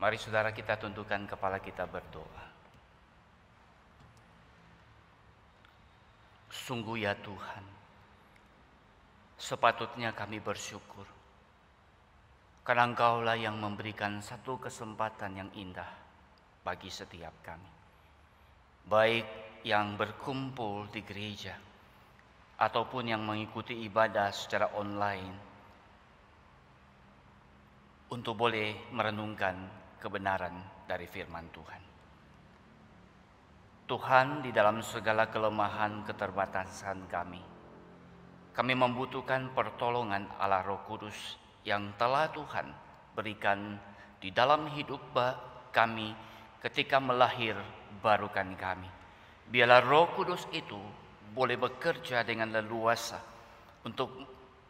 Mari saudara kita tundukkan kepala kita berdoa. Sungguh ya Tuhan, sepatutnya kami bersyukur karena Engkaulah yang memberikan satu kesempatan yang indah bagi setiap kami, baik yang berkumpul di gereja ataupun yang mengikuti ibadah secara online, untuk boleh merenungkan kebenaran dari firman Tuhan. Tuhan, di dalam segala kelemahan keterbatasan kami membutuhkan pertolongan Allah Roh Kudus yang telah Tuhan berikan di dalam hidup kami ketika melahir barukan kami. Biarlah Roh Kudus itu boleh bekerja dengan leluasa untuk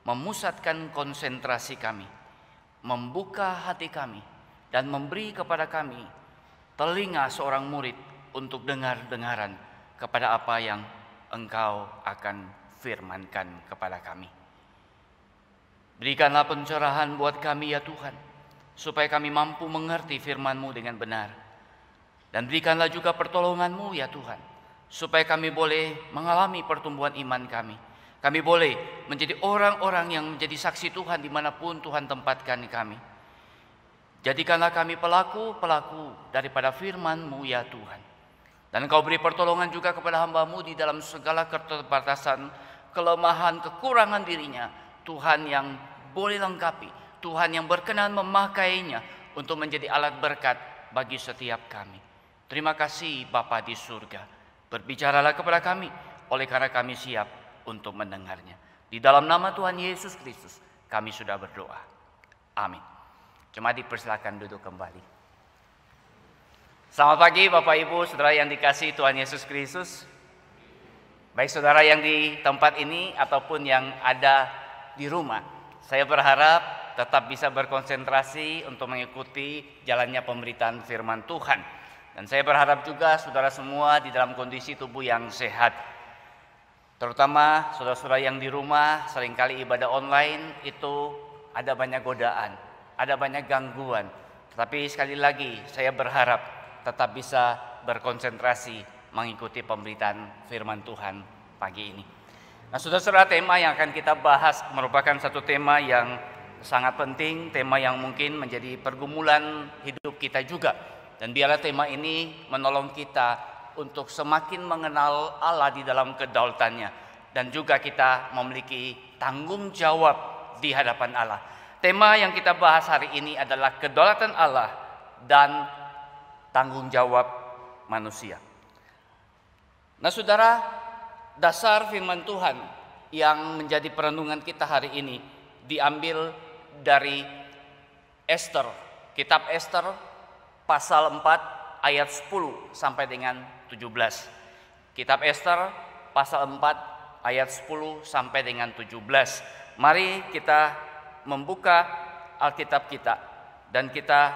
memusatkan konsentrasi kami, membuka hati kami, dan memberi kepada kami telinga seorang murid untuk dengar-dengaran kepada apa yang Engkau akan firmankan kepada kami. Berikanlah pencerahan buat kami ya Tuhan, supaya kami mampu mengerti firman-Mu dengan benar. Dan berikanlah juga pertolongan-Mu ya Tuhan, supaya kami boleh mengalami pertumbuhan iman kami. Kami boleh menjadi orang-orang yang menjadi saksi Tuhan dimanapun Tuhan tempatkan kami. Jadikanlah kami pelaku-pelaku daripada firman-Mu ya Tuhan. Dan Engkau beri pertolongan juga kepada hamba-Mu di dalam segala keterbatasan, kelemahan, kekurangan dirinya. Tuhan yang boleh lengkapi, Tuhan yang berkenan memakainya untuk menjadi alat berkat bagi setiap kami. Terima kasih Bapa di surga. Berbicaralah kepada kami, oleh karena kami siap untuk mendengarnya. Di dalam nama Tuhan Yesus Kristus kami sudah berdoa. Amin. Jemaat dipersilakan duduk kembali. Selamat pagi Bapak Ibu, saudara yang dikasihi Tuhan Yesus Kristus. Baik saudara yang di tempat ini ataupun yang ada di rumah, saya berharap tetap bisa berkonsentrasi untuk mengikuti jalannya pemberitaan firman Tuhan. Dan saya berharap juga saudara semua di dalam kondisi tubuh yang sehat. Terutama saudara-saudara yang di rumah, seringkali ibadah online itu ada banyak godaan, ada banyak gangguan. Tetapi sekali lagi saya berharap tetap bisa berkonsentrasi mengikuti pemberitaan firman Tuhan pagi ini. Nah saudara-saudara, tema yang akan kita bahas merupakan satu tema yang sangat penting, tema yang mungkin menjadi pergumulan hidup kita juga. Dan biarlah tema ini menolong kita untuk semakin mengenal Allah di dalam kedaulatannya. Dan juga kita memiliki tanggung jawab di hadapan Allah. Tema yang kita bahas hari ini adalah kedaulatan Allah dan tanggung jawab manusia. Nah saudara, dasar firman Tuhan yang menjadi perenungan kita hari ini diambil dari Ester, kitab Ester pasal 4 ayat 10 sampai dengan 17. Kitab Ester pasal 4 ayat 10 sampai dengan 17. Mari kita membuka Alkitab kita dan kita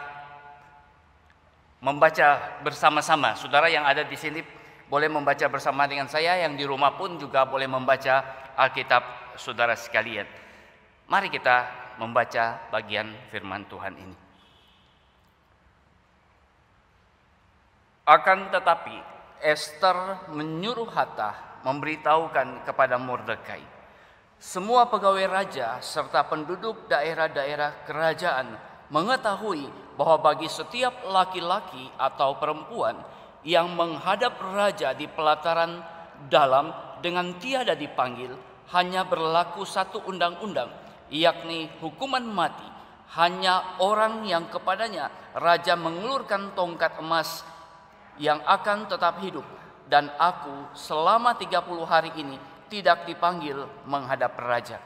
membaca bersama-sama. Saudara yang ada di sini boleh membaca bersama dengan saya, yang di rumah pun juga boleh membaca Alkitab saudara sekalian. Mari kita membaca bagian firman Tuhan ini. Akan tetapi Ester menyuruh Hatach memberitahukan kepada Mordekai, semua pegawai raja serta penduduk daerah-daerah kerajaan mengetahui bahwa bagi setiap laki-laki atau perempuan yang menghadap raja di pelataran dalam dengan tiada dipanggil, hanya berlaku satu undang-undang, yakni hukuman mati. Hanya orang yang kepadanya raja mengulurkan tongkat emas yang akan tetap hidup. Dan aku selama 30 hari ini tidak dipanggil menghadap raja.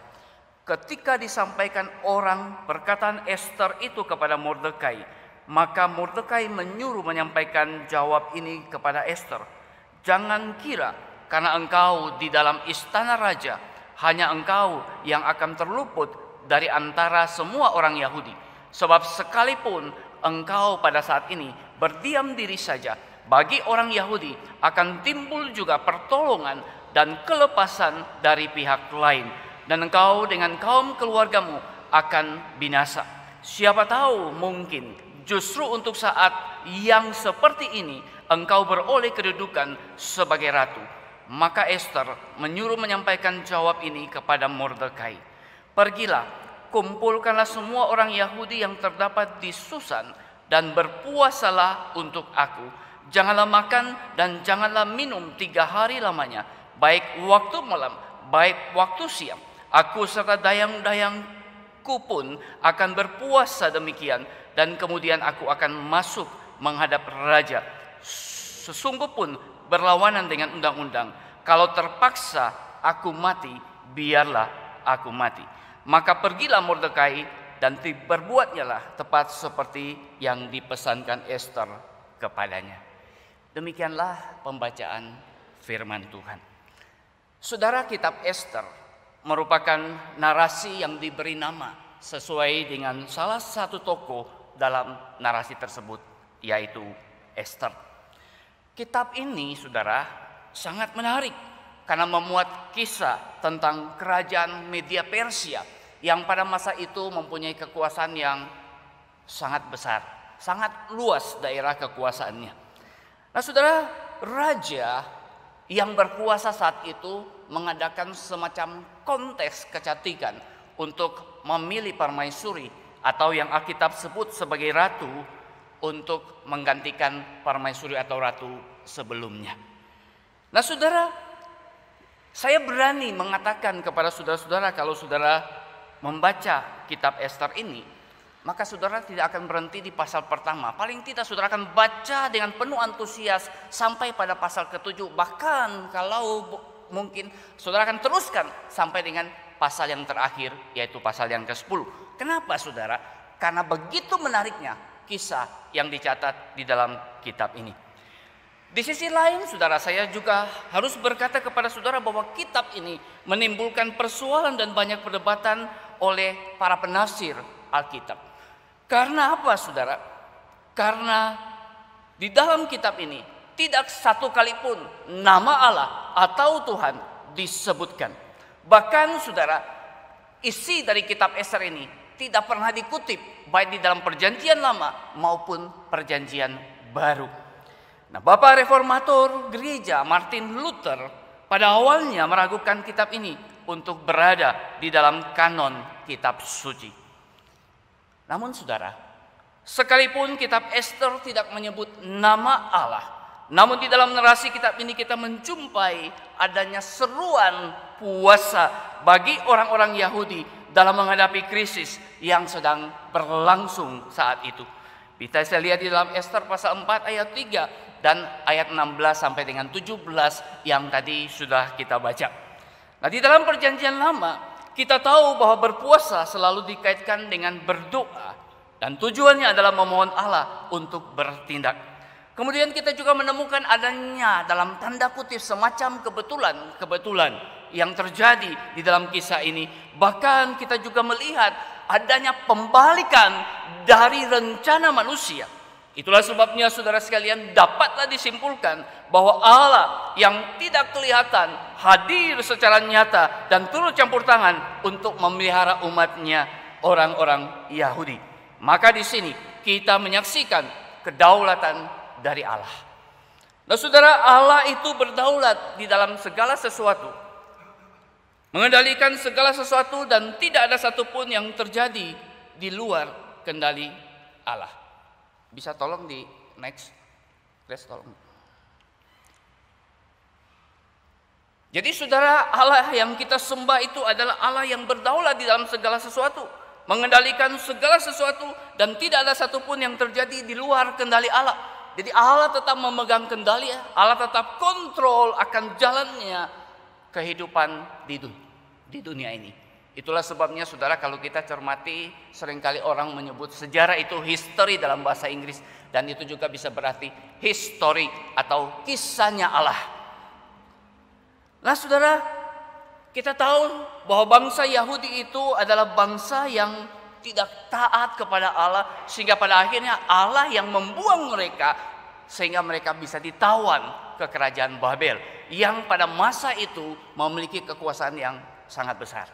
Ketika disampaikan orang perkataan Ester itu kepada Mordekai, maka Mordekai menyuruh menyampaikan jawab ini kepada Ester. Jangan kira karena engkau di dalam istana raja, hanya engkau yang akan terluput dari antara semua orang Yahudi. Sebab sekalipun engkau pada saat ini berdiam diri saja, bagi orang Yahudi akan timbul juga pertolongan dan kelepasan dari pihak lain. Dan engkau dengan kaum keluargamu akan binasa. Siapa tahu mungkin justru untuk saat yang seperti ini engkau beroleh kedudukan sebagai ratu. Maka Ester menyuruh menyampaikan jawab ini kepada Mordekai. Pergilah, kumpulkanlah semua orang Yahudi yang terdapat di Susan dan berpuasalah untuk aku. Janganlah makan dan janganlah minum 3 hari lamanya, baik waktu malam, baik waktu siang. Aku serta dayang-dayangku pun akan berpuasa demikian, dan kemudian aku akan masuk menghadap raja. Sesungguh pun berlawanan dengan undang-undang. Kalau terpaksa aku mati, biarlah aku mati. Maka pergilah Mordekai dan berbuatnyalah tepat seperti yang dipesankan Ester kepadanya. Demikianlah pembacaan firman Tuhan. Saudara, kitab Ester merupakan narasi yang diberi nama sesuai dengan salah satu tokoh dalam narasi tersebut, yaitu Ester. Kitab ini, saudara, sangat menarik karena memuat kisah tentang kerajaan Media Persia yang pada masa itu mempunyai kekuasaan yang sangat besar, sangat luas daerah kekuasaannya. Nah, saudara, raja yang berkuasa saat itu mengadakan semacam kontes kecantikan untuk memilih permaisuri atau yang Alkitab sebut sebagai ratu untuk menggantikan permaisuri atau ratu sebelumnya. Nah, saudara, saya berani mengatakan kepada saudara-saudara, kalau saudara membaca kitab Ester ini, maka saudara tidak akan berhenti di pasal pertama. Paling tidak saudara akan baca dengan penuh antusias sampai pada pasal ke-7. Bahkan kalau mungkin saudara akan teruskan sampai dengan pasal yang terakhir, yaitu pasal yang ke-10. Kenapa, saudara? Karena begitu menariknya kisah yang dicatat di dalam kitab ini. Di sisi lain, saudara, saya juga harus berkata kepada saudara bahwa kitab ini menimbulkan persoalan dan banyak perdebatan oleh para penafsir Alkitab. Karena apa, saudara? Karena di dalam kitab ini tidak satu kali pun nama Allah atau Tuhan disebutkan. Bahkan, saudara, isi dari kitab Ester ini tidak pernah dikutip baik di dalam perjanjian lama maupun perjanjian baru. Nah, Bapak Reformator Gereja Martin Luther pada awalnya meragukan kitab ini untuk berada di dalam kanon kitab suci. Namun, saudara, sekalipun kitab Ester tidak menyebut nama Allah, namun di dalam narasi kitab ini kita menjumpai adanya seruan puasa bagi orang-orang Yahudi dalam menghadapi krisis yang sedang berlangsung saat itu. Bisa saya lihat di dalam Ester pasal 4 ayat 3 dan ayat 16 sampai dengan 17 yang tadi sudah kita baca. Nah, di dalam perjanjian lama kita tahu bahwa berpuasa selalu dikaitkan dengan berdoa dan tujuannya adalah memohon Allah untuk bertindak. Kemudian kita juga menemukan adanya dalam tanda kutip semacam kebetulan yang terjadi di dalam kisah ini. Bahkan kita juga melihat adanya pembalikan dari rencana manusia. Itulah sebabnya saudara sekalian dapatlah disimpulkan bahwa Allah yang tidak kelihatan hadir secara nyata dan turut campur tangan untuk memelihara umatnya, orang-orang Yahudi. Maka di sini kita menyaksikan kedaulatan dari Allah. Nah, saudara, Allah itu berdaulat di dalam segala sesuatu, mengendalikan segala sesuatu, dan tidak ada satupun yang terjadi di luar kendali Allah. Bisa tolong di next, Grace, tolong. Jadi saudara, Allah yang kita sembah itu adalah Allah yang berdaulat di dalam segala sesuatu, mengendalikan segala sesuatu, dan tidak ada satupun yang terjadi di luar kendali Allah. Jadi Allah tetap memegang kendali, Allah tetap kontrol akan jalannya kehidupan di dunia ini. Itulah sebabnya saudara, kalau kita cermati, seringkali orang menyebut sejarah itu history dalam bahasa Inggris, dan itu juga bisa berarti history atau kisahnya Allah. Nah, saudara, kita tahu bahwa bangsa Yahudi itu adalah bangsa yang tidak taat kepada Allah, sehingga pada akhirnya Allah yang membuang mereka sehingga mereka bisa ditawan ke kerajaan Babel yang pada masa itu memiliki kekuasaan yang sangat besar.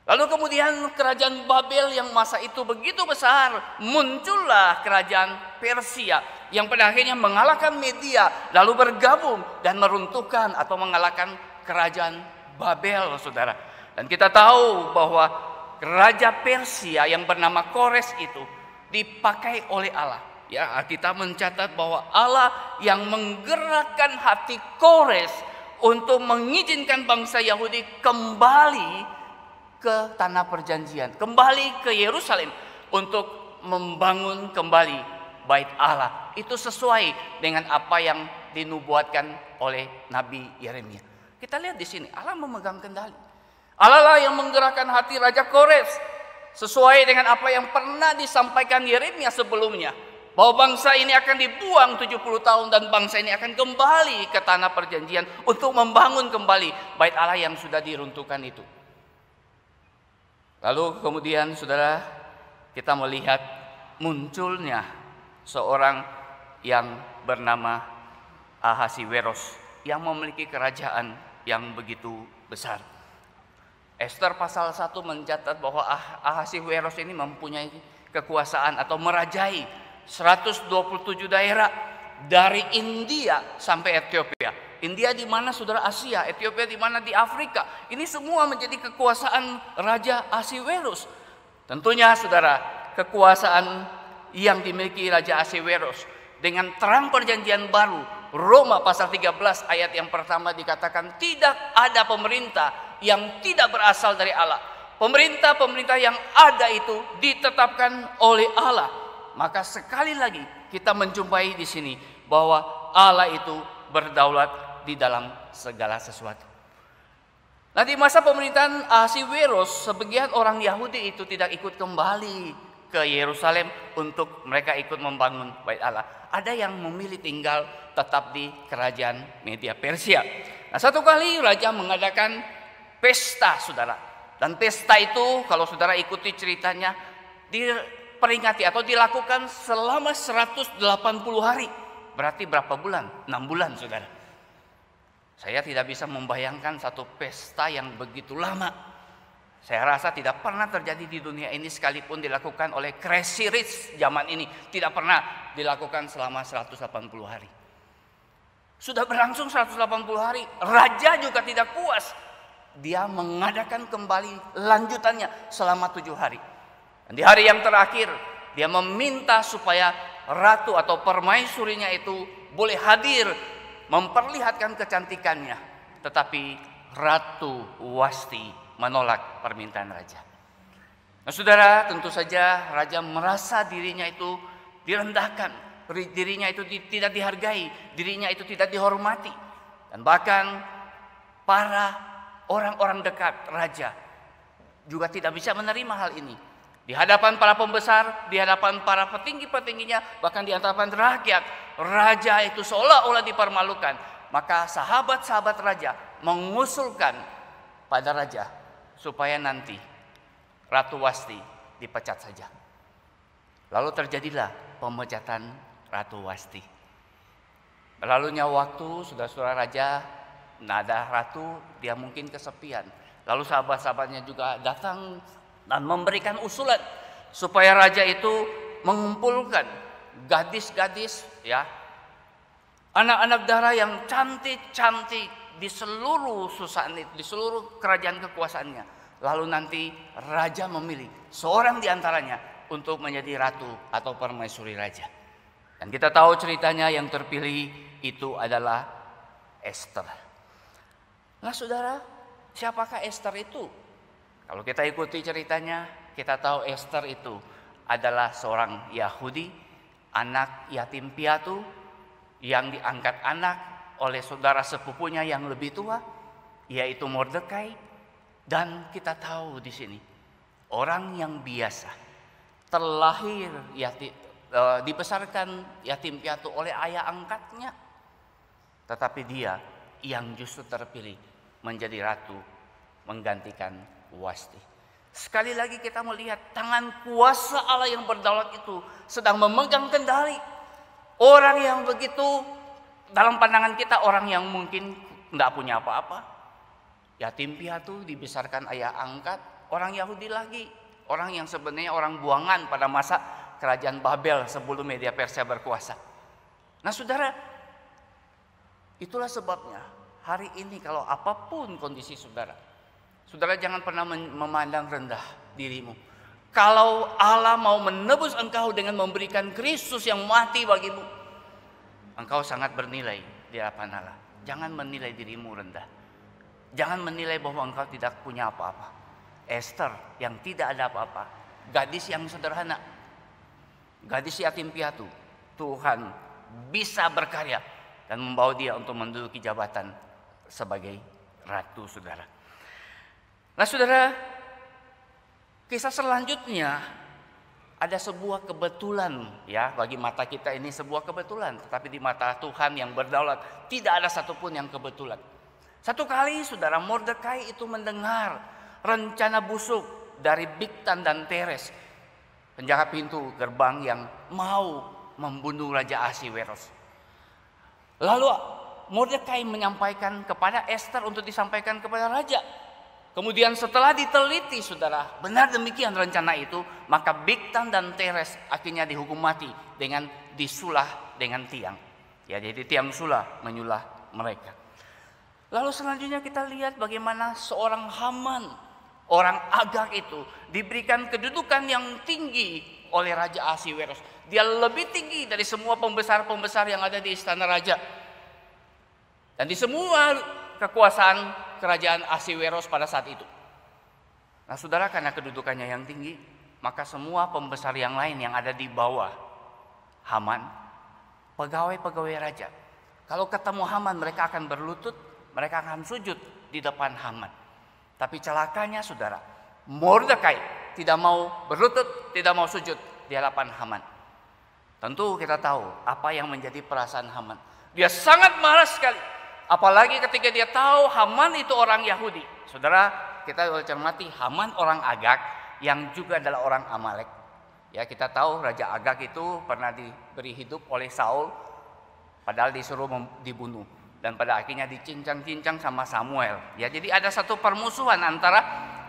Lalu kemudian kerajaan Babel yang masa itu begitu besar, muncullah kerajaan Persia yang pada akhirnya mengalahkan Media, lalu bergabung dan meruntuhkan atau mengalahkan kerajaan Babel, saudara. Dan kita tahu bahwa raja Persia yang bernama Kores itu dipakai oleh Allah. Ya, kita mencatat bahwa Allah yang menggerakkan hati Kores untuk mengizinkan bangsa Yahudi kembali ke tanah perjanjian, kembali ke Yerusalem untuk membangun kembali bait Allah. Itu sesuai dengan apa yang dinubuatkan oleh Nabi Yeremia. Kita lihat di sini, Allah memegang kendali. Allah lah yang menggerakkan hati Raja Kores sesuai dengan apa yang pernah disampaikan Yeremia sebelumnya, bahwa bangsa ini akan dibuang 70 tahun dan bangsa ini akan kembali ke tanah perjanjian untuk membangun kembali bait Allah yang sudah diruntuhkan itu. Lalu kemudian saudara, kita melihat munculnya seorang yang bernama Ahasiweros yang memiliki kerajaan yang begitu besar. Esther pasal 1 mencatat bahwa Ahasiweros ini mempunyai kekuasaan atau merajai 127 daerah dari India sampai Ethiopia. India di mana saudara, Asia, Ethiopia di mana di Afrika. Ini semua menjadi kekuasaan Raja Ahasiweros. Tentunya saudara, kekuasaan yang dimiliki Raja Ahasiweros dengan terang perjanjian baru, Roma pasal 13 ayat yang pertama dikatakan tidak ada pemerintah yang tidak berasal dari Allah. Pemerintah-pemerintah yang ada itu ditetapkan oleh Allah. Maka sekali lagi kita menjumpai di sini bahwa Allah itu berdaulat di dalam segala sesuatu. Nah, di masa pemerintahan Ahasiweros, sebagian orang Yahudi itu tidak ikut kembali ke Yerusalem untuk mereka ikut membangun bait Allah. Ada yang memilih tinggal tetap di kerajaan Media Persia. Nah, satu kali raja mengadakan pesta, saudara. Dan pesta itu kalau saudara ikuti ceritanya diperingati atau dilakukan selama 180 hari. Berarti berapa bulan? 6 bulan, saudara. Saya tidak bisa membayangkan satu pesta yang begitu lama. Saya rasa tidak pernah terjadi di dunia ini sekalipun dilakukan oleh Crazy Rich zaman ini. Tidak pernah dilakukan selama 180 hari. Sudah berlangsung 180 hari, raja juga tidak puas. Dia mengadakan kembali lanjutannya selama 7 hari. Dan di hari yang terakhir, dia meminta supaya ratu atau permaisurinya itu boleh hadir memperlihatkan kecantikannya, tetapi Ratu Wasti menolak permintaan raja. Nah, saudara, tentu saja raja merasa dirinya itu direndahkan, dirinya itu tidak dihargai, dirinya itu tidak dihormati, dan bahkan para orang-orang dekat raja juga tidak bisa menerima hal ini. Di hadapan para pembesar, di hadapan para petinggi-petingginya, bahkan di hadapan rakyat, raja itu seolah-olah dipermalukan. Maka sahabat-sahabat raja mengusulkan pada raja supaya nanti Ratu Wasti dipecat saja. Lalu terjadilah pemecatan Ratu Wasti. Berlalunya waktu, saudara-saudara raja, nada ratu, dia mungkin kesepian. Lalu sahabat-sahabatnya juga datang dan memberikan usulan supaya raja itu mengumpulkan gadis-gadis, ya, anak-anak dara yang cantik-cantik di seluruh Susanit, di seluruh kerajaan kekuasaannya. Lalu nanti raja memilih seorang di antaranya untuk menjadi ratu atau permaisuri raja. Dan kita tahu ceritanya yang terpilih itu adalah Esther. Nah, saudara, siapakah Esther itu? Kalau kita ikuti ceritanya, kita tahu Esther itu adalah seorang Yahudi, anak yatim piatu yang diangkat anak oleh saudara sepupunya yang lebih tua, yaitu Mordekai. Dan kita tahu di sini orang yang biasa, terlahir dibesarkan yatim piatu oleh ayah angkatnya, tetapi dia yang justru terpilih menjadi ratu menggantikan Wasti. Sekali lagi kita melihat tangan kuasa Allah yang berdaulat itu sedang memegang kendali. Orang yang begitu dalam pandangan kita orang yang mungkin tidak punya apa-apa, yatim piatu dibesarkan ayah angkat, orang Yahudi lagi, orang yang sebenarnya orang buangan pada masa kerajaan Babel sebelum Media Persia berkuasa. Nah saudara, itulah sebabnya hari ini kalau apapun kondisi saudara, saudara jangan pernah memandang rendah dirimu. Kalau Allah mau menebus engkau dengan memberikan Kristus yang mati bagimu, engkau sangat bernilai di hadapan Allah. Jangan menilai dirimu rendah. Jangan menilai bahwa engkau tidak punya apa-apa. Esther yang tidak ada apa-apa, gadis yang sederhana, gadis yatim piatu, Tuhan bisa berkarya dan membawa dia untuk menduduki jabatan sebagai ratu, saudara. Nah saudara, kisah selanjutnya ada sebuah kebetulan, ya, bagi mata kita ini sebuah kebetulan, tetapi di mata Tuhan yang berdaulat tidak ada satupun yang kebetulan. Satu kali saudara, Mordekai itu mendengar rencana busuk dari Bigtan dan Teres, penjaga pintu gerbang yang mau membunuh Raja Ahasiweros. Lalu Mordekai menyampaikan kepada Esther untuk disampaikan kepada raja. Kemudian setelah diteliti saudara, benar demikian rencana itu, maka Bigtan dan Teres akhirnya dihukum mati dengan disulah dengan tiang. Ya, jadi tiang sulah menyulah mereka. Lalu selanjutnya kita lihat bagaimana seorang Haman, orang Agag itu diberikan kedudukan yang tinggi oleh Raja Ahasiweros. Dia lebih tinggi dari semua pembesar-pembesar yang ada di istana raja. Dan di semua kekuasaan kerajaan Ahasiweros pada saat itu. Nah saudara, karena kedudukannya yang tinggi, maka semua pembesar yang lain yang ada di bawah Haman, pegawai-pegawai raja, kalau ketemu Haman mereka akan berlutut, mereka akan sujud di depan Haman. Tapi celakanya saudara, Mordekai tidak mau berlutut, tidak mau sujud di hadapan Haman. Tentu kita tahu apa yang menjadi perasaan Haman. Dia sangat marah sekali. Apalagi ketika dia tahu Haman itu orang Yahudi. Saudara, kita cermati Haman orang Agag yang juga adalah orang Amalek. Ya, kita tahu Raja Agag itu pernah diberi hidup oleh Saul, padahal disuruh dibunuh. Dan pada akhirnya dicincang-cincang sama Samuel. Ya, jadi ada satu permusuhan antara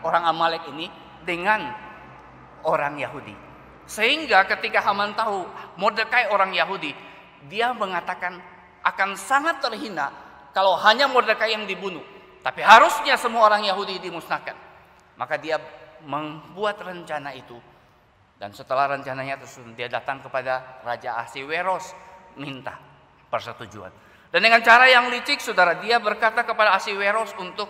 orang Amalek ini dengan orang Yahudi. Sehingga ketika Haman tahu Mordekai orang Yahudi, dia mengatakan akan sangat terhina kalau hanya Mordekai yang dibunuh, tapi harusnya semua orang Yahudi dimusnahkan. Maka dia membuat rencana itu. Dan setelah rencananya tersusun, dia datang kepada Raja Ahasiweros minta persetujuan. Dan dengan cara yang licik saudara, dia berkata kepada Ahasiweros untuk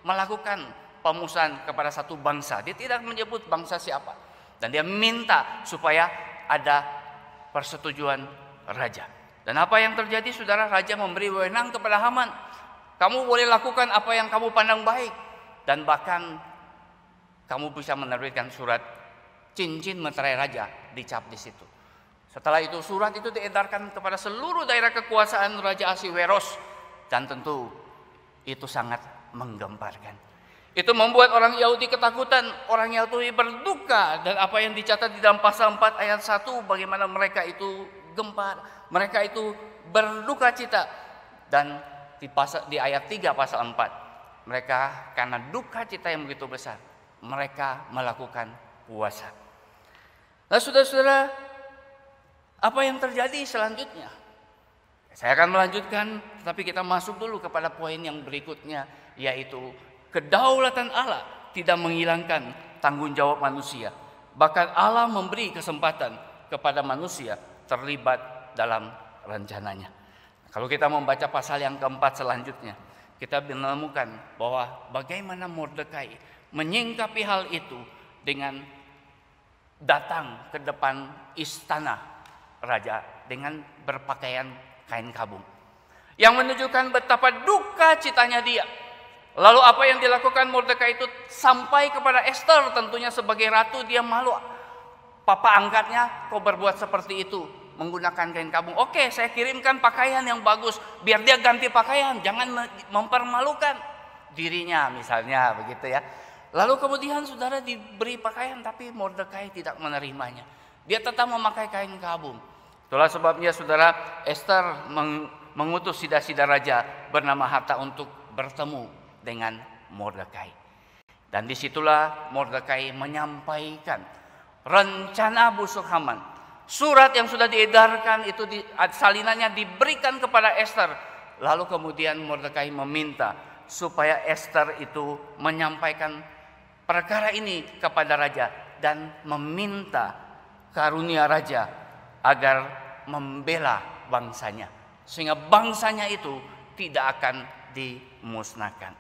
melakukan pemusnahan kepada satu bangsa. Dia tidak menyebut bangsa siapa. Dan dia minta supaya ada persetujuan raja. Dan apa yang terjadi saudara, raja memberi wewenang kepada Haman. Kamu boleh lakukan apa yang kamu pandang baik. Dan bahkan kamu bisa menerbitkan surat cincin meterai raja dicap di situ. Setelah itu surat itu diedarkan kepada seluruh daerah kekuasaan Raja Ahasiweros. Dan tentu itu sangat menggemparkan. Itu membuat orang Yahudi ketakutan, orang Yahudi berduka. Dan apa yang dicatat di dalam pasal 4 ayat 1, bagaimana mereka itu gempar, mereka itu berduka cita. Dan di ayat 3 pasal 4, mereka karena duka cita yang begitu besar, mereka melakukan puasa. Nah saudara-saudara, apa yang terjadi selanjutnya? Saya akan melanjutkan, tetapi kita masuk dulu kepada poin yang berikutnya, yaitu kedaulatan Allah tidak menghilangkan tanggung jawab manusia. Bahkan Allah memberi kesempatan kepada manusia terlibat dalam rencananya. Kalau kita membaca pasal yang keempat selanjutnya, kita menemukan bahwa bagaimana Mordekai menyingkapi hal itu dengan datang ke depan istana raja dengan berpakaian kain kabung, yang menunjukkan betapa duka citanya dia. Lalu apa yang dilakukan Mordekai itu sampai kepada Esther, tentunya sebagai ratu dia malu. Papa angkatnya kok berbuat seperti itu, menggunakan kain kabung. Oke, saya kirimkan pakaian yang bagus, biar dia ganti pakaian, jangan mempermalukan dirinya misalnya, begitu ya. Lalu kemudian saudara diberi pakaian, tapi Mordekai tidak menerimanya. Dia tetap memakai kain kabung. Itulah sebabnya saudara, Esther mengutus sida-sida raja bernama Hatta untuk bertemu dengan Mordekai. Dan disitulah Mordekai menyampaikan rencana busuk Haman. Surat yang sudah diedarkan itu salinannya diberikan kepada Ester. Lalu kemudian Mordekai meminta supaya Ester itu menyampaikan perkara ini kepada raja dan meminta karunia raja agar membela bangsanya, sehingga bangsanya itu tidak akan dimusnahkan.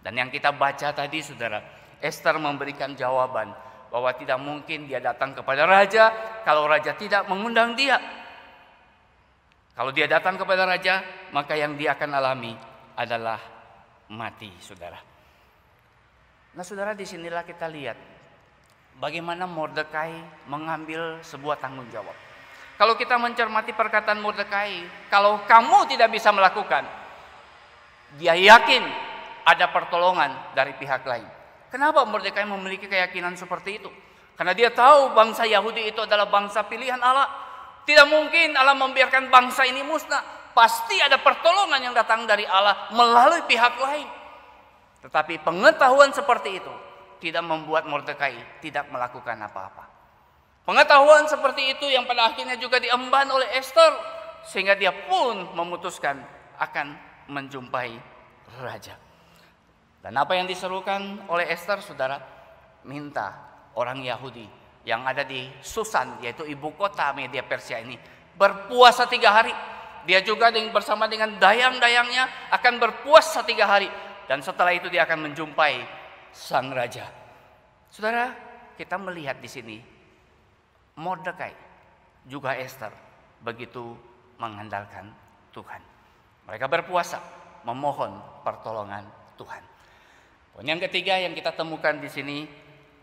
Dan yang kita baca tadi, saudara, Ester memberikan jawaban bahwa tidak mungkin dia datang kepada raja kalau raja tidak mengundang dia. Kalau dia datang kepada raja, maka yang dia akan alami adalah mati, saudara. Nah, saudara, disinilah kita lihat bagaimana Mordekai mengambil sebuah tanggung jawab. Kalau kita mencermati perkataan Mordekai, kalau kamu tidak bisa melakukan, dia yakin ada pertolongan dari pihak lain. Kenapa Mordekai memiliki keyakinan seperti itu? Karena dia tahu bangsa Yahudi itu adalah bangsa pilihan Allah. Tidak mungkin Allah membiarkan bangsa ini musnah. Pasti ada pertolongan yang datang dari Allah melalui pihak lain. Tetapi pengetahuan seperti itu tidak membuat Mordekai tidak melakukan apa-apa. Pengetahuan seperti itu yang pada akhirnya juga diemban oleh Ester, sehingga dia pun memutuskan akan menjumpai raja. Dan apa yang diserukan oleh Ester, saudara, minta orang Yahudi yang ada di Susan, yaitu ibu kota Media Persia ini, berpuasa 3 hari. Dia juga bersama dengan dayang-dayangnya akan berpuasa 3 hari. Dan setelah itu dia akan menjumpai sang raja. Saudara, kita melihat di sini Mordekai juga Ester begitu mengandalkan Tuhan. Mereka berpuasa memohon pertolongan Tuhan. Poin yang ketiga yang kita temukan di sini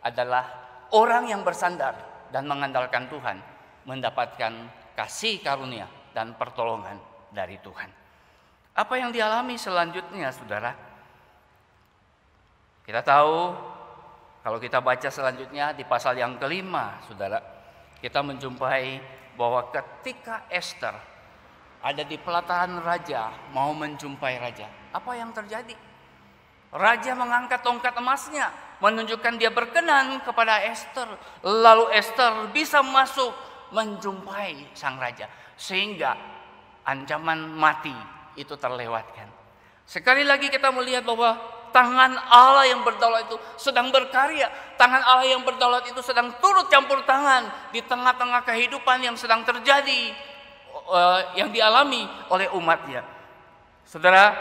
adalah orang yang bersandar dan mengandalkan Tuhan mendapatkan kasih karunia dan pertolongan dari Tuhan. Apa yang dialami selanjutnya, saudara? Kita tahu kalau kita baca selanjutnya di pasal yang kelima, saudara, kita menjumpai bahwa ketika Ester ada di pelataran raja mau menjumpai raja, apa yang terjadi? Raja mengangkat tongkat emasnya, menunjukkan dia berkenan kepada Ester. Lalu Ester bisa masuk menjumpai sang raja, sehingga ancaman mati itu terlewatkan. Sekali lagi kita melihat bahwa tangan Allah yang berdaulat itu sedang berkarya. Tangan Allah yang berdaulat itu sedang turut campur tangan di tengah-tengah kehidupan yang sedang terjadi, yang dialami oleh umatnya. Saudara,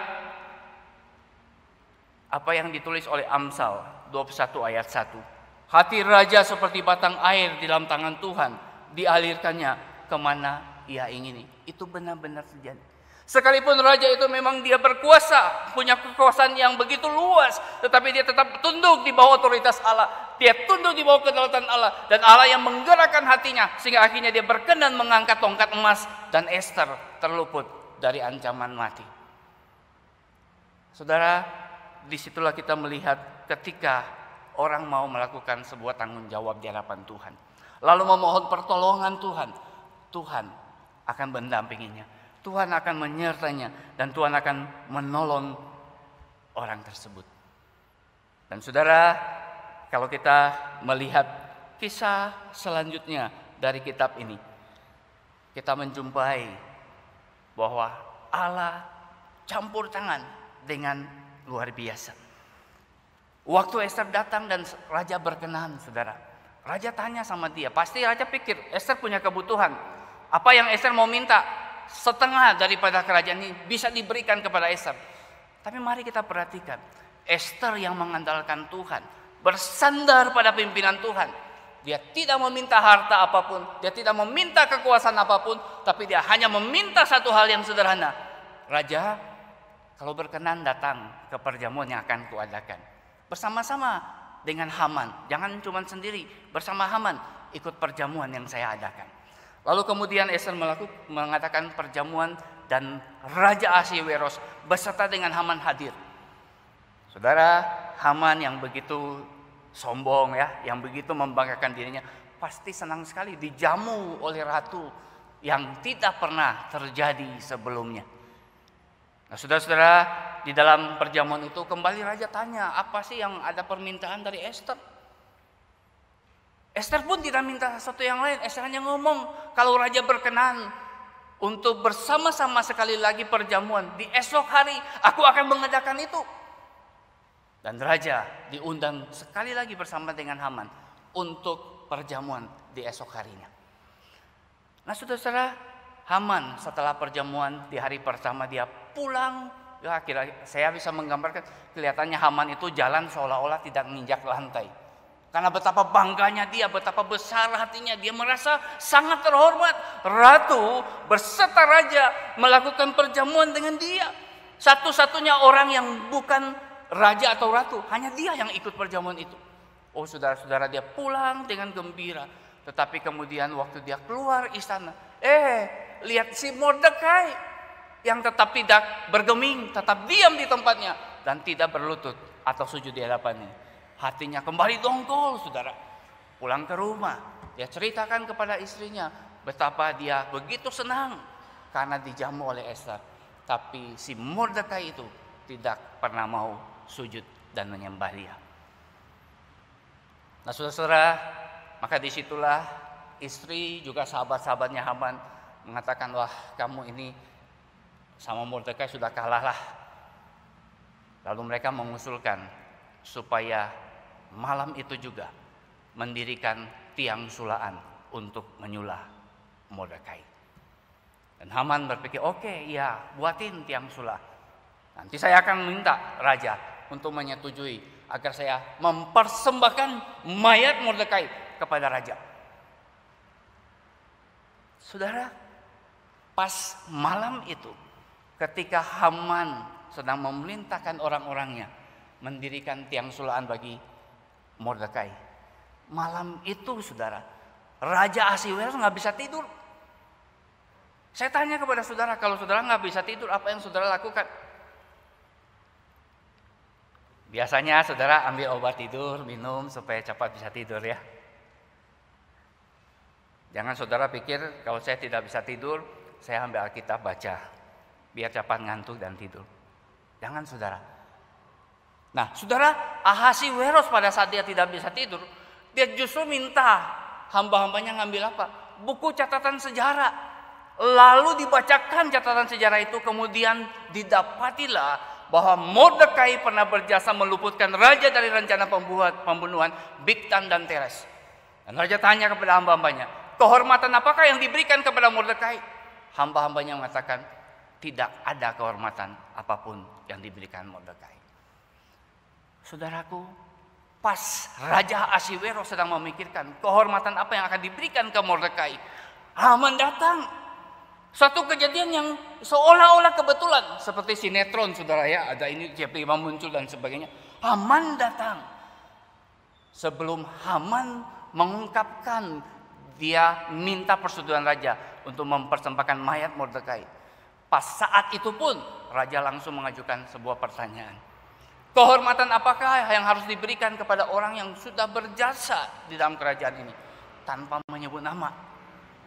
apa yang ditulis oleh Amsal 21 ayat 1. Hati raja seperti batang air di dalam tangan Tuhan, dialirkannya kemana ia ingini. Itu benar-benar terjadi. Sekalipun raja itu memang dia berkuasa, punya kekuasaan yang begitu luas, tetapi dia tetap tunduk di bawah otoritas Allah. Dia tunduk di bawah kedaulatan Allah, dan Allah yang menggerakkan hatinya sehingga akhirnya dia berkenan mengangkat tongkat emas, dan Ester terluput dari ancaman mati. Saudara, disitulah kita melihat ketika orang mau melakukan sebuah tanggung jawab di hadapan Tuhan, lalu memohon pertolongan Tuhan, Tuhan akan mendampinginya. Tuhan akan menyertanya dan Tuhan akan menolong orang tersebut. Dan saudara, kalau kita melihat kisah selanjutnya dari kitab ini, kita menjumpai bahwa Allah campur tangan dengan luar biasa. Waktu Ester datang dan raja berkenan, saudara, raja tanya sama dia, pasti raja pikir Ester punya kebutuhan. Apa yang Ester mau minta? Setengah daripada kerajaan ini bisa diberikan kepada Ester. Tapi mari kita perhatikan, Ester yang mengandalkan Tuhan, bersandar pada pimpinan Tuhan. Dia tidak meminta harta apapun, dia tidak meminta kekuasaan apapun, tapi dia hanya meminta satu hal yang sederhana. Raja, kalau berkenan datang ke perjamuan yang akan kuadakan bersama-sama dengan Haman. Jangan cuma sendiri, bersama Haman ikut perjamuan yang saya adakan. Lalu kemudian Ester mengatakan perjamuan dan Raja Ahasweros beserta dengan Haman hadir. Saudara, Haman yang begitu sombong ya, yang begitu membanggakan dirinya, pasti senang sekali dijamu oleh ratu yang tidak pernah terjadi sebelumnya. Nah, saudara-saudara, di dalam perjamuan itu kembali raja tanya, apa sih yang ada permintaan dari Esther? Esther pun tidak minta sesuatu yang lain. Esther hanya ngomong, kalau raja berkenan untuk bersama-sama sekali lagi perjamuan di esok hari, aku akan mengadakan itu. Dan raja diundang sekali lagi bersama dengan Haman untuk perjamuan di esok harinya. Nah, saudara-saudara, Haman setelah perjamuan di hari pertama dia pulang. Ya, saya bisa menggambarkan kelihatannya Haman itu jalan seolah-olah tidak menginjak lantai. Karena betapa bangganya dia, betapa besar hatinya. Dia merasa sangat terhormat. Ratu berserta raja melakukan perjamuan dengan dia. Satu-satunya orang yang bukan raja atau ratu, hanya dia yang ikut perjamuan itu. Oh, saudara-saudara, dia pulang dengan gembira. Tetapi kemudian waktu dia keluar istana, lihat si Mordekai yang tetap tidak bergeming, tetap diam di tempatnya dan tidak berlutut atau sujud di hadapannya. Hatinya kembali dongkol, saudara. Pulang ke rumah, dia ceritakan kepada istrinya betapa dia begitu senang karena dijamu oleh Esther. Tapi si Mordekai itu tidak pernah mau sujud dan menyembah dia. Nah, saudara-saudara, maka disitulah istri juga sahabat-sahabatnya Haman mengatakan, wah, kamu ini sama Mordekai sudah kalah lah. Lalu mereka mengusulkan supaya malam itu juga mendirikan tiang sulaan untuk menyulah Mordekai. Dan Haman berpikir, oke, ya, buatin tiang sulah. Nanti saya akan minta raja untuk menyetujui agar saya mempersembahkan mayat Mordekai kepada raja. Saudara, pas malam itu ketika Haman sedang memerintahkan orang-orangnya mendirikan tiang sulaan bagi Mordekai, malam itu saudara, Raja Ahasiweros nggak bisa tidur. Saya tanya kepada saudara, kalau saudara nggak bisa tidur, apa yang saudara lakukan? Biasanya saudara ambil obat tidur, minum supaya cepat bisa tidur ya. Jangan saudara pikir kalau saya tidak bisa tidur, saya ambil Alkitab baca, biar cepat ngantuk dan tidur. Jangan saudara. Nah, saudara, Ahasiweros pada saat dia tidak bisa tidur, dia justru minta hamba-hambanya ngambil apa? Buku catatan sejarah. Lalu dibacakan catatan sejarah itu, kemudian didapatilah bahwa Mordekai pernah berjasa meluputkan raja dari rencana pembunuhan Bigtan dan Teres. Dan raja tanya kepada hamba-hambanya, kehormatan apakah yang diberikan kepada Mordekai? Hamba-hambanya mengatakan, tidak ada kehormatan apapun yang diberikan Mordekai. Saudaraku, pas Raja Ahasiweros sedang memikirkan kehormatan apa yang akan diberikan ke Mordekai, Haman datang. Suatu kejadian yang seolah-olah kebetulan, seperti sinetron saudara ya, ada ini tiba-tiba muncul dan sebagainya. Haman datang. Sebelum Haman mengungkapkan dia minta persetujuan raja untuk mempersembahkan mayat Mordekai, pas saat itu pun raja langsung mengajukan sebuah pertanyaan. Kehormatan apakah yang harus diberikan kepada orang yang sudah berjasa di dalam kerajaan ini? Tanpa menyebut nama.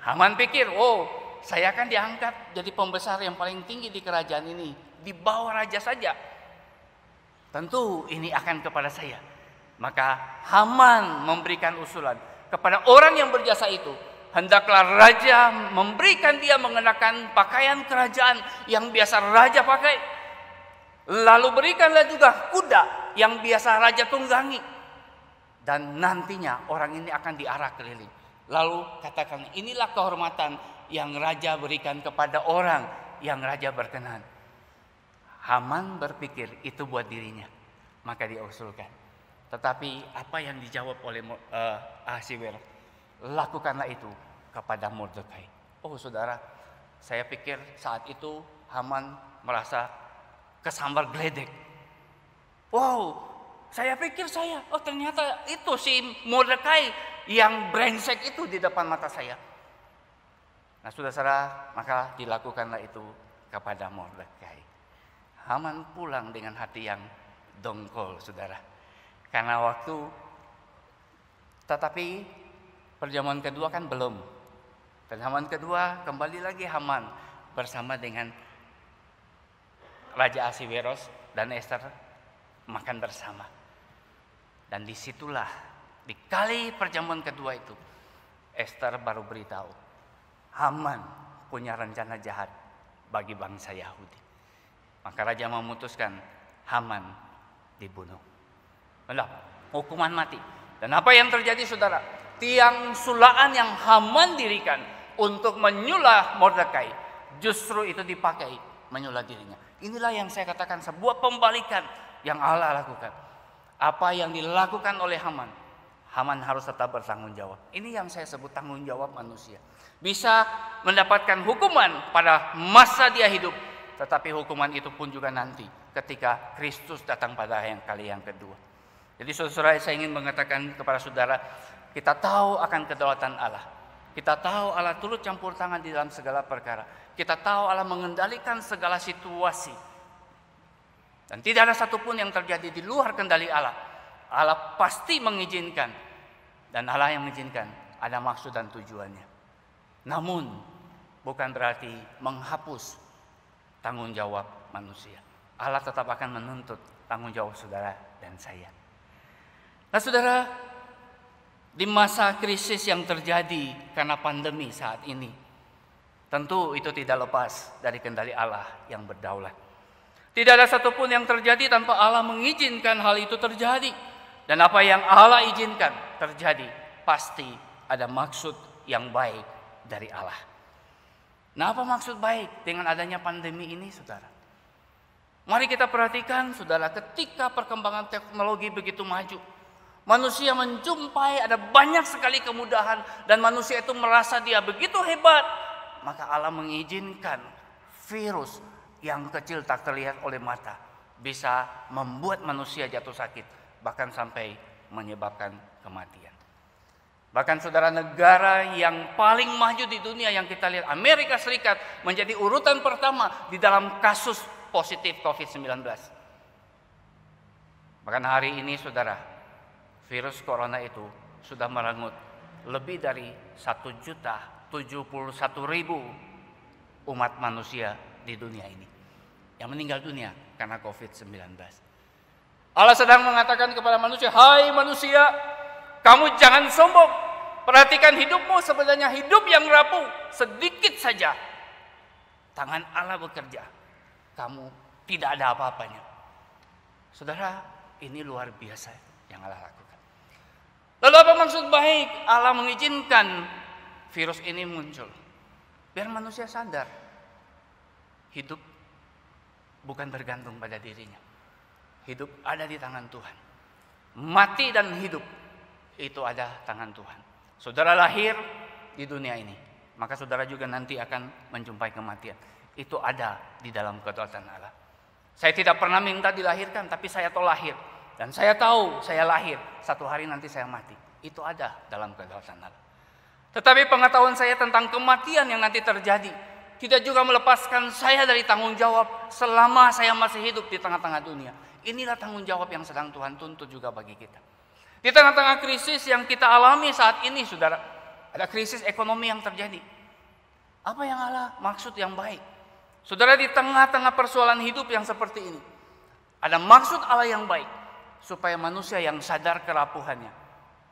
Haman pikir, oh, saya akan diangkat jadi pembesar yang paling tinggi di kerajaan ini, di bawah raja saja. Tentu ini akan kepada saya. Maka Haman memberikan usulan kepada orang yang berjasa itu, hendaklah raja memberikan dia mengenakan pakaian kerajaan yang biasa raja pakai. Lalu berikanlah juga kuda yang biasa raja tunggangi. Dan nantinya orang ini akan diarak keliling. Lalu katakan, inilah kehormatan yang raja berikan kepada orang yang raja berkenan. Haman berpikir itu buat dirinya, maka dia usulkan. Tetapi apa yang dijawab oleh Ahasiweros? Lakukanlah itu kepada Mordekai. Oh saudara, saya pikir saat itu Haman merasa kesambar geledek. Wow, saya pikir oh ternyata itu si Mordekai yang brengsek itu di depan mata saya. Nah, saudara, maka dilakukanlah itu kepada Mordekai. Haman pulang dengan hati yang dongkol, saudara. Karena tetapi perjamuan kedua kan belum. Perjamuan kedua kembali lagi Haman bersama dengan Raja Ahasiweros dan Esther makan bersama. Dan disitulah di kali perjamuan kedua itu Esther baru beritahu Haman punya rencana jahat bagi bangsa Yahudi. Maka raja memutuskan Haman dibunuh. Hukuman mati. Dan apa yang terjadi saudara? Tiang sulaan yang Haman dirikan untuk menyulah Mordekai, justru itu dipakai menyulah dirinya. Inilah yang saya katakan sebuah pembalikan yang Allah lakukan. Apa yang dilakukan oleh Haman, Haman harus tetap bertanggung jawab. Ini yang saya sebut tanggung jawab manusia. Bisa mendapatkan hukuman pada masa dia hidup, tetapi hukuman itu pun juga nanti ketika Kristus datang pada kali yang kedua. Jadi saudara, saya ingin mengatakan kepada saudara, kita tahu akan kedaulatan Allah. Kita tahu Allah turut campur tangan di dalam segala perkara. Kita tahu Allah mengendalikan segala situasi. Dan tidak ada satupun yang terjadi di luar kendali Allah. Allah pasti mengizinkan. Dan Allah yang mengizinkan ada maksud dan tujuannya. Namun bukan berarti menghapus tanggung jawab manusia. Allah tetap akan menuntut tanggung jawab saudara dan saya. Nah saudara, di masa krisis yang terjadi karena pandemi saat ini, tentu itu tidak lepas dari kendali Allah yang berdaulat. Tidak ada satupun yang terjadi tanpa Allah mengizinkan hal itu terjadi. Dan apa yang Allah izinkan terjadi, pasti ada maksud yang baik dari Allah. Nah, apa maksud baik dengan adanya pandemi ini, saudara? Mari kita perhatikan, saudara, ketika perkembangan teknologi begitu maju, manusia menjumpai ada banyak sekali kemudahan dan manusia itu merasa dia begitu hebat, maka Allah mengizinkan virus yang kecil tak terlihat oleh mata bisa membuat manusia jatuh sakit, bahkan sampai menyebabkan kematian. Bahkan saudara, negara yang paling maju di dunia yang kita lihat, Amerika Serikat, menjadi urutan pertama di dalam kasus positif COVID-19. Bahkan hari ini saudara, virus corona itu sudah merenggut lebih dari 1.071.000 umat manusia di dunia ini yang meninggal dunia karena COVID-19. Allah sedang mengatakan kepada manusia, hai manusia, kamu jangan sombong. Perhatikan hidupmu, sebenarnya hidup yang rapuh sedikit saja. Tangan Allah bekerja, kamu tidak ada apa-apanya. Saudara, ini luar biasa yang Allah lakukan. Lalu apa maksud baik Allah mengizinkan virus ini muncul? Biar manusia sadar, hidup bukan bergantung pada dirinya. Hidup ada di tangan Tuhan. Mati dan hidup itu ada tangan Tuhan. Saudara lahir di dunia ini, maka saudara juga nanti akan menjumpai kematian. Itu ada di dalam kedaulatan Allah. Saya tidak pernah minta dilahirkan, tapi saya tahu lahir. Dan saya tahu saya lahir, satu hari nanti saya mati. Itu ada dalam kedaulatan Allah. Tetapi pengetahuan saya tentang kematian yang nanti terjadi tidak juga melepaskan saya dari tanggung jawab selama saya masih hidup di tengah-tengah dunia. Inilah tanggung jawab yang sedang Tuhan tuntut juga bagi kita. Di tengah-tengah krisis yang kita alami saat ini, saudara, ada krisis ekonomi yang terjadi. Apa yang Allah maksud yang baik? Saudara, di tengah-tengah persoalan hidup yang seperti ini, ada maksud Allah yang baik, supaya manusia yang sadar kerapuhannya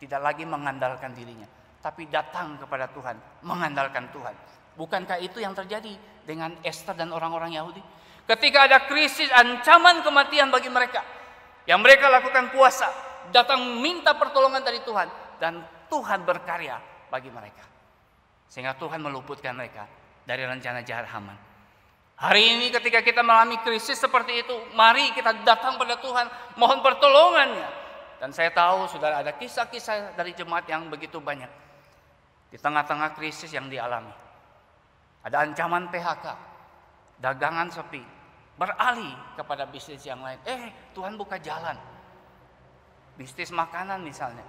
tidak lagi mengandalkan dirinya, tapi datang kepada Tuhan, mengandalkan Tuhan. Bukankah itu yang terjadi dengan Esther dan orang-orang Yahudi? Ketika ada krisis, ancaman kematian bagi mereka, yang mereka lakukan puasa, datang minta pertolongan dari Tuhan, dan Tuhan berkarya bagi mereka, sehingga Tuhan meluputkan mereka dari rencana jahat Haman. Hari ini ketika kita mengalami krisis seperti itu, mari kita datang pada Tuhan, mohon pertolongannya. Dan saya tahu saudara, ada kisah-kisah dari jemaat yang begitu banyak di tengah-tengah krisis yang dialami. Ada ancaman PHK, dagangan sepi, beralih kepada bisnis yang lain. Tuhan buka jalan. Bisnis makanan misalnya,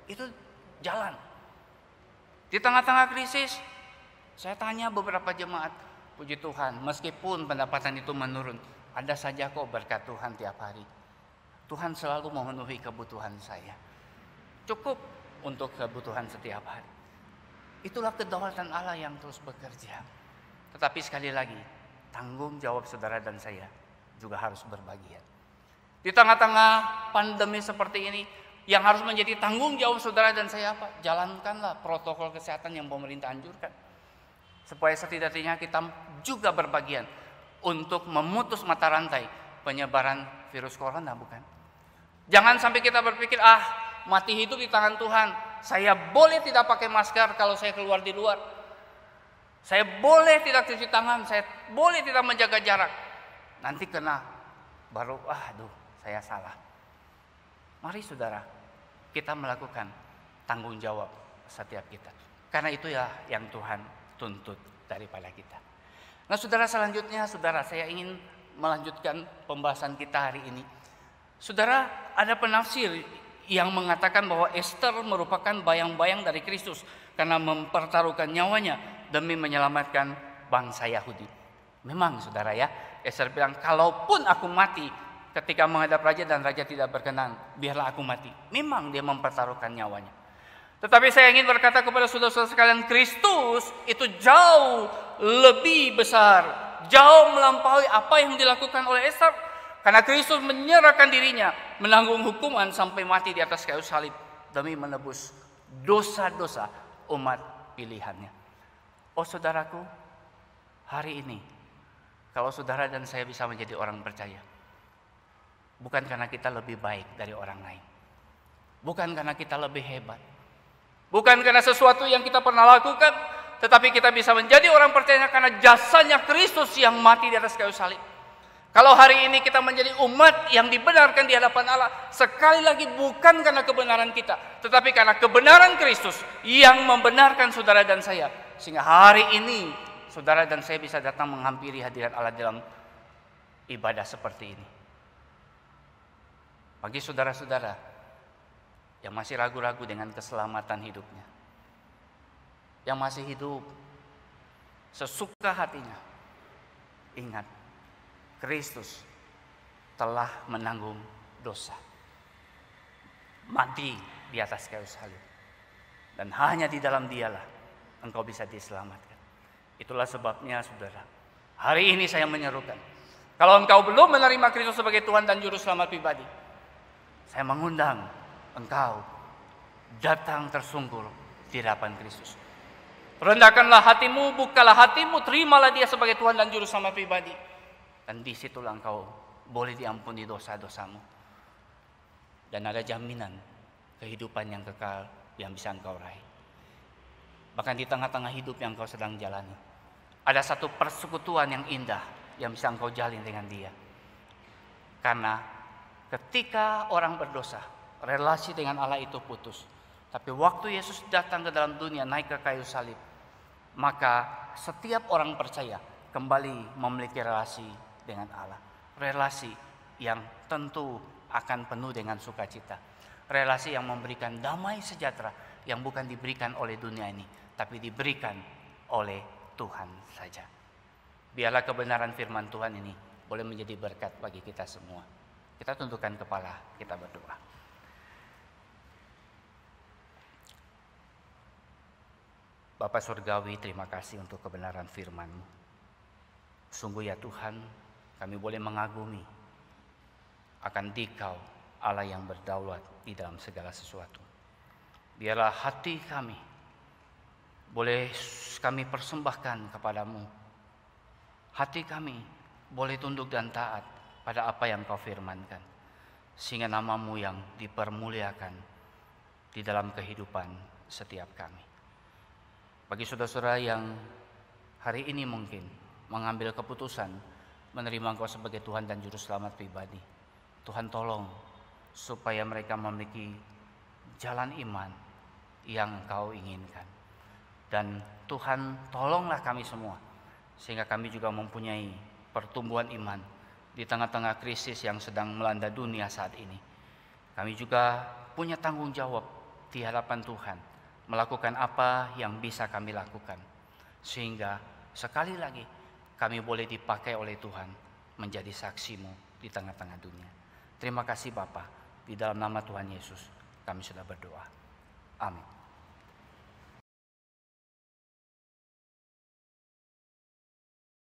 itu jalan. Di tengah-tengah krisis, saya tanya beberapa jemaat, puji Tuhan, meskipun pendapatan itu menurun, ada saja kok berkat Tuhan tiap hari. Tuhan selalu memenuhi kebutuhan saya. Cukup untuk kebutuhan setiap hari. Itulah kedaulatan Allah yang terus bekerja. Tetapi sekali lagi, tanggung jawab saudara dan saya juga harus berbagian. Di tengah-tengah pandemi seperti ini, yang harus menjadi tanggung jawab saudara dan saya apa? Jalankanlah protokol kesehatan yang pemerintah anjurkan. Supaya setidaknya kita juga berbagian untuk memutus mata rantai penyebaran virus corona, bukan? Jangan sampai kita berpikir, mati hidup di tangan Tuhan. Saya boleh tidak pakai masker kalau saya keluar di luar. Saya boleh tidak cuci tangan, saya boleh tidak menjaga jarak. Nanti kena, baru saya salah. Mari saudara, kita melakukan tanggung jawab setiap kita. Karena itu ya yang Tuhan tuntut daripada kita. Nah saudara, selanjutnya saya ingin melanjutkan pembahasan kita hari ini. Saudara, ada penafsir yang mengatakan bahwa Esther merupakan bayang-bayang dari Kristus karena mempertaruhkan nyawanya demi menyelamatkan bangsa Yahudi. Memang saudara ya, Esther bilang, kalaupun aku mati ketika menghadap raja dan raja tidak berkenan, biarlah aku mati. Memang dia mempertaruhkan nyawanya. Tetapi saya ingin berkata kepada saudara-saudara sekalian, Kristus itu jauh lebih besar, jauh melampaui apa yang dilakukan oleh Esther. Karena Kristus menyerahkan dirinya, menanggung hukuman sampai mati di atas kayu salib demi menebus dosa-dosa umat pilihannya. Oh saudaraku, hari ini kalau saudara dan saya bisa menjadi orang percaya, bukan karena kita lebih baik dari orang lain, bukan karena kita lebih hebat, bukan karena sesuatu yang kita pernah lakukan, tetapi kita bisa menjadi orang percaya karena jasanya Kristus yang mati di atas kayu salib. Kalau hari ini kita menjadi umat yang dibenarkan di hadapan Allah, sekali lagi bukan karena kebenaran kita, tetapi karena kebenaran Kristus yang membenarkan saudara dan saya. Sehingga hari ini saudara dan saya bisa datang menghampiri hadirat Allah dalam ibadah seperti ini. Bagi saudara-saudara yang masih ragu-ragu dengan keselamatan hidupnya, yang masih hidup sesuka hatinya, ingat, Kristus telah menanggung dosa, mati di atas kayu salib, dan hanya di dalam Dialah engkau bisa diselamatkan. Itulah sebabnya saudara, hari ini saya menyerukan, kalau engkau belum menerima Kristus sebagai Tuhan dan Juru Selamat pribadi, saya mengundang engkau datang tersungkur di hadapan Kristus. Rendahkanlah hatimu, bukalah hatimu, terimalah Dia sebagai Tuhan dan Juru Selamat pribadi. Dan disitulah engkau boleh diampuni dosa-dosamu. Dan ada jaminan kehidupan yang kekal yang bisa engkau raih. Bahkan di tengah-tengah hidup yang engkau sedang jalani, ada satu persekutuan yang indah yang bisa engkau jalin dengan Dia. Karena ketika orang berdosa, relasi dengan Allah itu putus. Tapi waktu Yesus datang ke dalam dunia, naik ke kayu salib, maka setiap orang percaya kembali memiliki relasi dengan Allah. Relasi yang tentu akan penuh dengan sukacita. Relasi yang memberikan damai sejahtera yang bukan diberikan oleh dunia ini, tapi diberikan oleh Tuhan saja. Biarlah kebenaran firman Tuhan ini boleh menjadi berkat bagi kita semua. Kita tundukkan kepala, kita berdoa. Bapa Surgawi, terima kasih untuk kebenaran firman-Mu. Sungguh ya Tuhan, kami boleh mengagumi akan Dikau, Allah yang berdaulat di dalam segala sesuatu. Biarlah hati kami boleh kami persembahkan kepadamu. Hati kami boleh tunduk dan taat pada apa yang Kau firmankan, sehingga nama-Mu yang dipermuliakan di dalam kehidupan setiap kami. Bagi saudara-saudara yang hari ini mungkin mengambil keputusan menerima Engkau sebagai Tuhan dan Juru Selamat pribadi, Tuhan tolong supaya mereka memiliki jalan iman yang Kau inginkan. Dan Tuhan tolonglah kami semua, sehingga kami juga mempunyai pertumbuhan iman di tengah-tengah krisis yang sedang melanda dunia saat ini. Kami juga punya tanggung jawab di hadapan Tuhan, melakukan apa yang bisa kami lakukan, sehingga sekali lagi kami boleh dipakai oleh Tuhan menjadi saksi-Mu di tengah-tengah dunia. Terima kasih Bapa, di dalam nama Tuhan Yesus kami sudah berdoa. Amin.